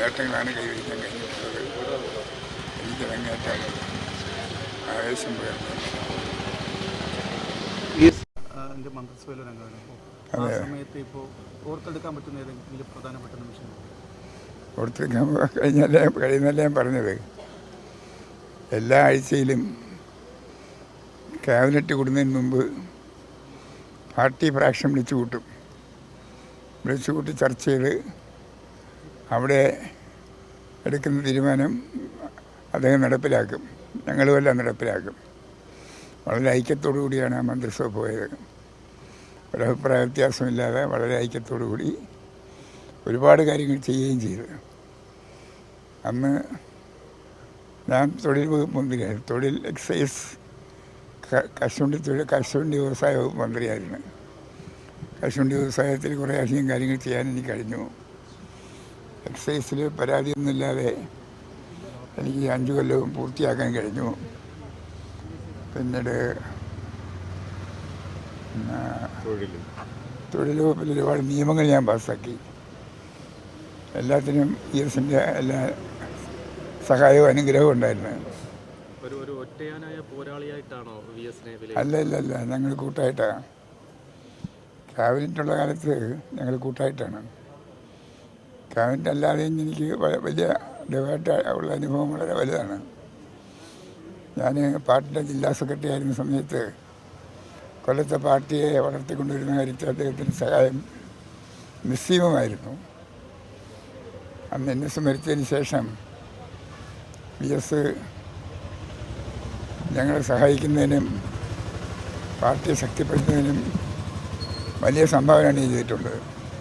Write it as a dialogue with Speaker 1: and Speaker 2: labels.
Speaker 1: നേട്ടങ്ങളാണ് കൈവരിക്കാൻ കഴിഞ്ഞിട്ടുള്ളത്. എനിക്ക് അങ്ങേറ്റം ആവേശം പകർന്നു.
Speaker 2: മന്ത്രിസഭയിലെ രംഗമാണ് ആ സമയത്ത് ഇപ്പോൾ ഓർത്തെടുക്കാൻ പറ്റുന്ന ഏതെങ്കിലും പ്രധാനപ്പെട്ട നിമിഷം
Speaker 1: ഓർത്തെടുക്കാൻ കഴിയുന്നല്ലേ ഞാൻ പറഞ്ഞത്. എല്ലാ ആഴ്ചയിലും ക്യാബിനറ്റ് കൂടുന്നതിന് മുമ്പ് പാർട്ടി ഫ്രാക്ഷൻ വിളിച്ചു കൂട്ടി ചർച്ച ചെയ്ത് അവിടെ എടുക്കുന്ന തീരുമാനം അദ്ദേഹം നടപ്പിലാക്കും. ഞങ്ങളുമെല്ലാം നടപ്പിലാക്കും. വളരെ ഐക്യത്തോടു കൂടിയാണ് ആ മന്ത്രിസഭ പോയത്. ഒരഭിപ്രായ വ്യത്യാസമില്ലാതെ വളരെ ഐക്യത്തോടു കൂടി ഒരുപാട് കാര്യങ്ങൾ ചെയ്യുകയും ചെയ്തു. അന്ന് ഞാൻ തൊഴിൽ വകുപ്പ് മന്ത്രിയായിരുന്നു. തൊഴിൽ എക്സൈസ് കശുവണ്ടി വ്യവസായ വകുപ്പ് മന്ത്രിയായിരുന്നു. കശുവണ്ടി വ്യവസായത്തിൽ കുറേ അധികം കാര്യങ്ങൾ ചെയ്യാൻ എനിക്ക് കഴിഞ്ഞു. എക്സൈസിൽ പരാതിയൊന്നുമില്ലാതെ എനിക്ക് 5 കൊല്ലവും പൂർത്തിയാക്കാൻ കഴിഞ്ഞു. പിന്നീട് തൊഴിൽ വകുപ്പിൽ ഒരുപാട് നിയമങ്ങൾ ഞാൻ പാസ്സാക്കി. എല്ലാത്തിനും ESൻ്റെ എല്ലാ സഹായവും അനുഗ്രഹവും ഉണ്ടായിരുന്നു. അല്ല ഞങ്ങൾ കൂട്ടായിട്ടാണ്. ക്യാബിനറ്റുള്ള കാലത്ത് ഞങ്ങൾ കൂട്ടായിട്ടാണ്. ക്യാബിനറ്റ് അല്ലാതെയും എനിക്ക് വലിയ ഡിബേറ്റ് ഉള്ള അനുഭവം വളരെ വലുതാണ്. ഞാൻ പാർട്ടിയുടെ ജില്ലാ സെക്രട്ടറി ആയിരുന്ന സമയത്ത് കൊല്ലത്തെ പാർട്ടിയെ വളർത്തിക്കൊണ്ടുവരുന്ന കാര്യത്തിൽ അദ്ദേഹത്തിൻ്റെ സഹായം നിസ്സീമമായിരുന്നു. അന്ന് NS മരിച്ചതിന് ശേഷം VS ഞങ്ങളെ സഹായിക്കുന്നതിനും പാർട്ടിയെ ശക്തിപ്പെടുത്തുന്നതിനും വലിയ സംഭാവനയാണ് ചെയ്തിട്ടുള്ളത്.